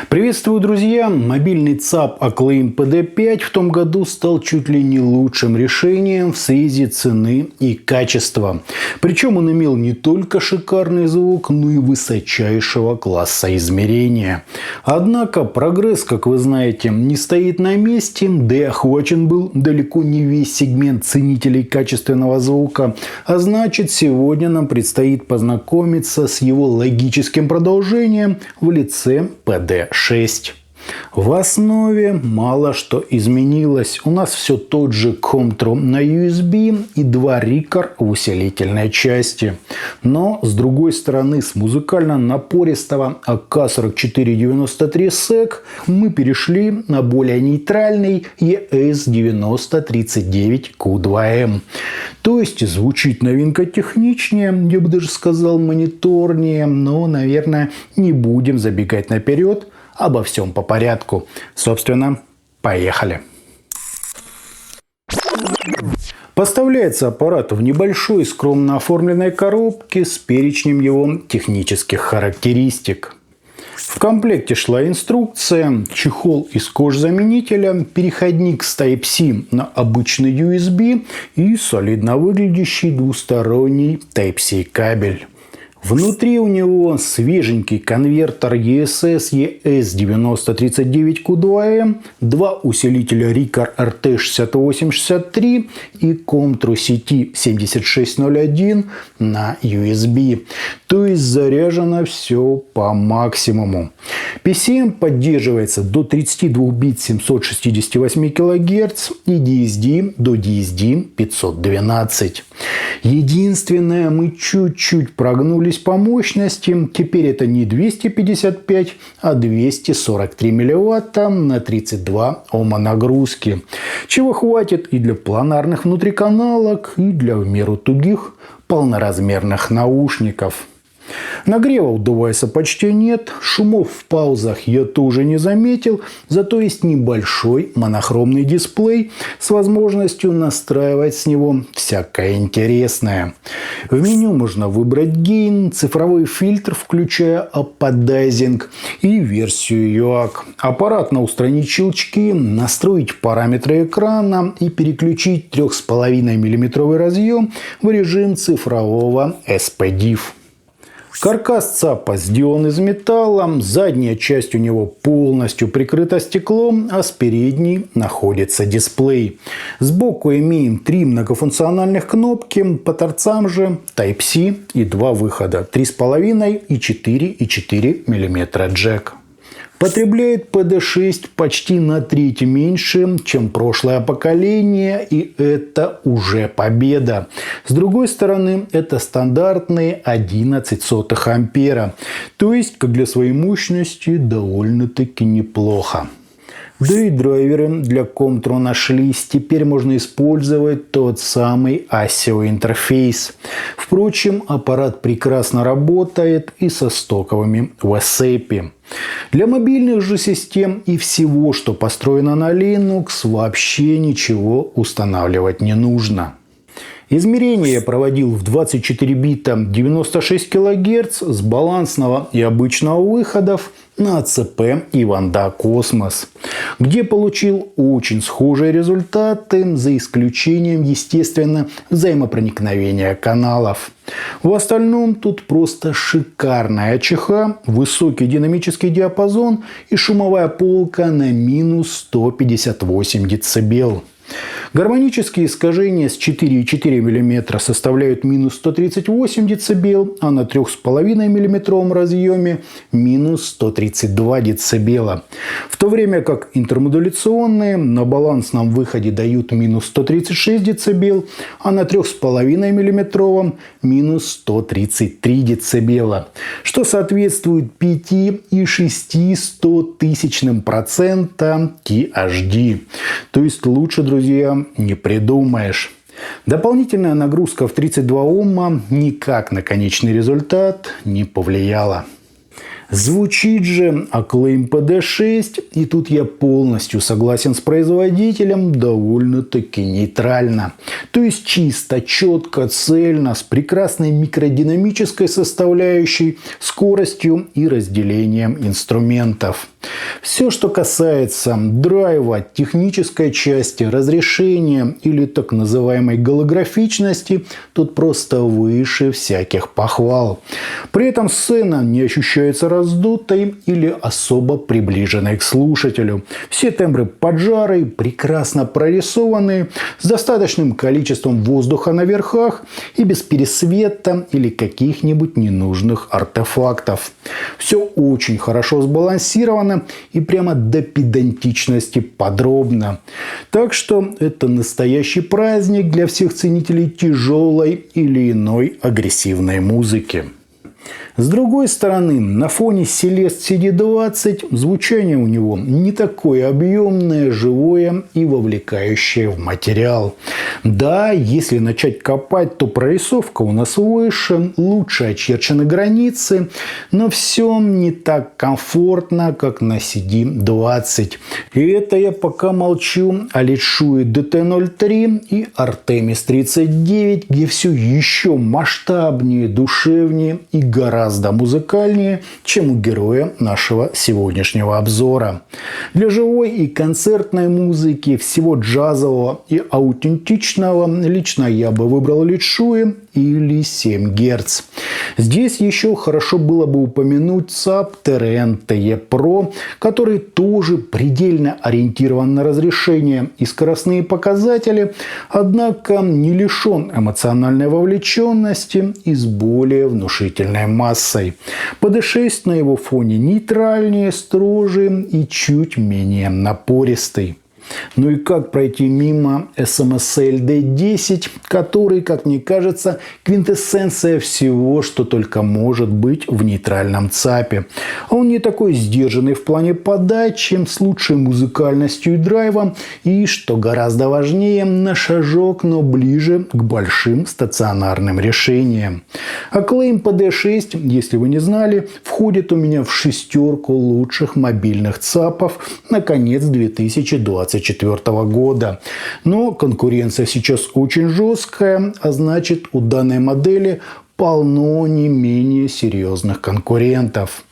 Приветствую, друзья! Мобильный ЦАП Acclaim PD5 в том году стал чуть ли не лучшим решением в связи цены и качества. Причем он имел не только шикарный звук, но и высочайшего класса измерения. Однако прогресс, как вы знаете, не стоит на месте, да и охвачен был далеко не весь сегмент ценителей качественного звука. А значит, сегодня нам предстоит познакомиться с его логическим продолжением в лице PD6. В основе мало что изменилось. У нас все тот же Comtro на USB и два Record в усилительной части. Но с другой стороны, с музыкально напористого AK4493 SEC мы перешли на более нейтральный ES9039Q2M. То есть звучит новинка техничнее, я бы даже сказал мониторнее, но, наверное, не будем забегать наперед. Обо всем по порядку. Собственно, поехали. Поставляется аппарат в небольшой скромно оформленной коробке с перечнем его технических характеристик. В комплекте шла инструкция, чехол из кожзаменителя, переходник с Type-C на обычный USB и солидно выглядящий двусторонний Type-C кабель. Внутри у него свеженький конвертер ESS ES9039Q2M, два усилителя Record RT6863 и Comtro CT7601 на USB. То есть заряжено все по максимуму. PCM поддерживается до 32 бит 768 кГц и DSD до DSD 512. Единственное, мы чуть-чуть прогнулись по мощности. Теперь это не 255, а 243 мВт на 32 Ома нагрузки. Чего хватит и для планарных внутриканалок, и для в меру тугих полноразмерных наушников. Нагрева у девайса почти нет, шумов в паузах я тоже не заметил, зато есть небольшой монохромный дисплей с возможностью настраивать с него всякое интересное. В меню можно выбрать гейн, цифровой фильтр, включая аппадайзинг, и версию UAC. Аппаратно устранить щелчки, настроить параметры экрана и переключить 3,5 мм разъем в режим цифрового SPDIF. Каркас ЦАПа сделан из металла, задняя часть у него полностью прикрыта стеклом, а с передней находится дисплей. Сбоку имеем три многофункциональных кнопки, по торцам же Type-C и два выхода 3,5 и 4,4 мм джек. Потребляет PD6 почти на треть меньше, чем прошлое поколение, и это уже победа. С другой стороны, это стандартные 11 сотых ампера, то есть, как для своей мощности, довольно-таки неплохо. Да и драйверы для Comtro нашлись. Теперь можно использовать тот самый ASIO интерфейс. Впрочем, аппарат прекрасно работает и со стоковыми WhatsApp. Для мобильных же систем и всего, что построено на Linux, вообще ничего устанавливать не нужно. Измерение я проводил в 24 бита 96 кГц с балансного и обычного выходов на АЦП и Ванда Космос, где получил очень схожие результаты, за исключением, естественно, взаимопроникновения каналов. В остальном тут просто шикарная АЧХ, высокий динамический диапазон и шумовая полка на минус 158 дБ. Гармонические искажения с 4,4 мм составляют минус 138 дБ, а на 3,5 мм разъеме минус 132 дБ. В то время как интермодуляционные на балансном выходе дают минус 136 дБ, а на 3,5 мм минус 133 дБ, что соответствует 5,6% THD. То есть лучше, друзья, не придумаешь. Дополнительная нагрузка в 32 Ома никак на конечный результат не повлияла. Звучит же Acclaim PD6, и тут я полностью согласен с производителем, довольно-таки нейтрально. То есть чисто, четко, цельно, с прекрасной микродинамической составляющей, скоростью и разделением инструментов. Все, что касается драйва, технической части, разрешения или так называемой голографичности, тут просто выше всяких похвал. При этом сцена не ощущается раздутой или особо приближенной к слушателю. Все тембры поджарые, прекрасно прорисованные, с достаточным количеством воздуха на верхах и без пересвета или каких-нибудь ненужных артефактов. Все очень хорошо сбалансировано и прямо до педантичности подробно. Так что это настоящий праздник для всех ценителей тяжелой или иной агрессивной музыки. С другой стороны, на фоне Celeste CD20 звучание у него не такое объемное, живое и вовлекающее в материал. Да, если начать копать, то прорисовка у нас выше, лучше очерчены границы, но все не так комфортно, как на CD20. И это я пока молчу о Litschui DT03 и Artemis 39, где все еще масштабнее, душевнее и гораздо музыкальнее, чем у героя нашего сегодняшнего обзора. Для живой и концертной музыки, всего джазового и аутентичного, лично я бы выбрал Litschui или 7 Гц. Здесь еще хорошо было бы упомянуть ЦАП TRN TE Pro, который тоже предельно ориентирован на разрешение и скоростные показатели, однако не лишен эмоциональной вовлеченности и с более внушительной массой. PD6 на его фоне нейтральнее, строже и чуть менее напористый. Ну и как пройти мимо SMSL D10, который, как мне кажется, квинтэссенция всего, что только может быть в нейтральном ЦАПе. Он не такой сдержанный в плане подачи, с лучшей музыкальностью и драйвом, и, что гораздо важнее, на шажок, но ближе к большим стационарным решениям. Acclaim PD6, если вы не знали, входит у меня в шестерку лучших мобильных ЦАПов на конец 2024 года. Но конкуренция сейчас очень жесткая, а значит, у данной модели полно не менее серьезных конкурентов.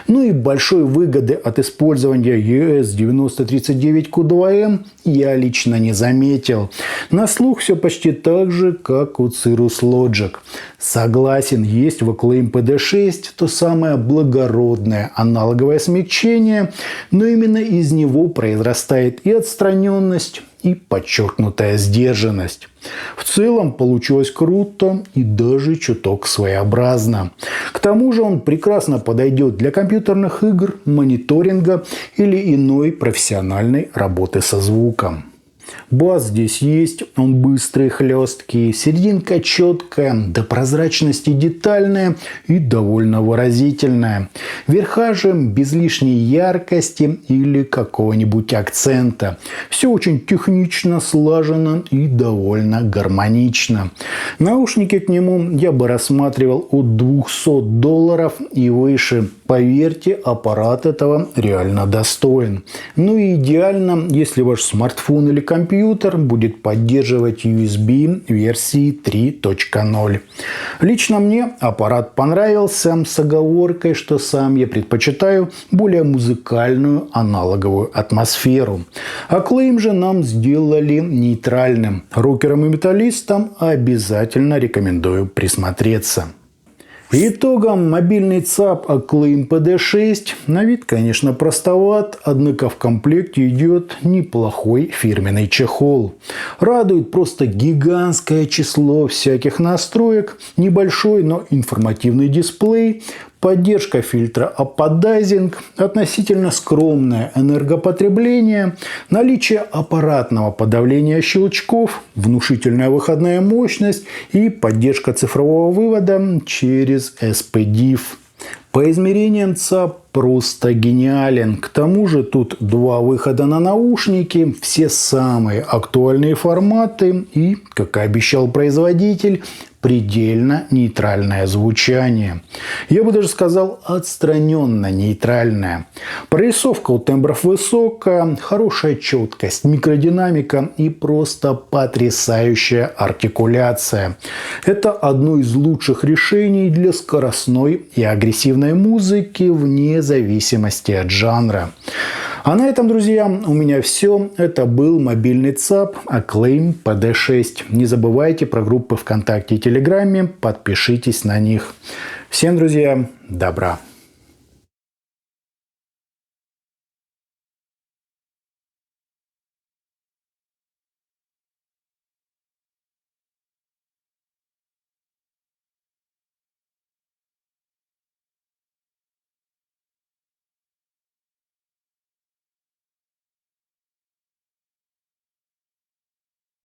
Ну и большой выгоды от использования ES9039Q2M я лично не заметил. На слух все почти так же, как у Cirrus Logic. Согласен, есть в Acclaim PD6 то самое благородное аналоговое смягчение, но именно из него произрастает и отстраненность, и подчеркнутая сдержанность. В целом получилось круто и даже чуток своеобразно. К тому же он прекрасно подойдет для компьютерных игр, мониторинга или иной профессиональной работы со звуком. Бас здесь есть, он быстрый, хлесткий, серединка четкая, до прозрачности детальная и довольно выразительная. Верха же без лишней яркости или какого-нибудь акцента. Все очень технично, слаженно и довольно гармонично. Наушники к нему я бы рассматривал от $200 и выше. Поверьте, аппарат этого реально достоин. Ну и идеально, если ваш смартфон или компьютер будет поддерживать USB версии 3.0. Лично мне аппарат понравился с оговоркой, что сам я предпочитаю более музыкальную аналоговую атмосферу. Acclaim же нам сделали нейтральным. Рокерам и металлистам обязательно рекомендую присмотреться. Итогом мобильный ЦАП Acclaim PD6 на вид, конечно, простоват, однако в комплекте идет неплохой фирменный чехол. Радует просто гигантское число всяких настроек, небольшой, но информативный дисплей, поддержка фильтра аподайзинг, относительно скромное энергопотребление, наличие аппаратного подавления щелчков, внушительная выходная мощность и поддержка цифрового вывода через SPDIF. По измерениям ЦАП просто гениален. К тому же тут 2 выхода на наушники, все самые актуальные форматы и, как и обещал производитель, предельно нейтральное звучание. Я бы даже сказал, отстраненно нейтральное. Прорисовка у тембров высокая, хорошая четкость, микродинамика и просто потрясающая артикуляция. Это одно из лучших решений для скоростной и агрессивной музыки вне зависимости от жанра. А на этом, друзья, у меня все. Это был мобильный ЦАП Acclaim PD6. Не забывайте про группы ВКонтакте и Телеграме. Подпишитесь на них. Всем, друзья, добра.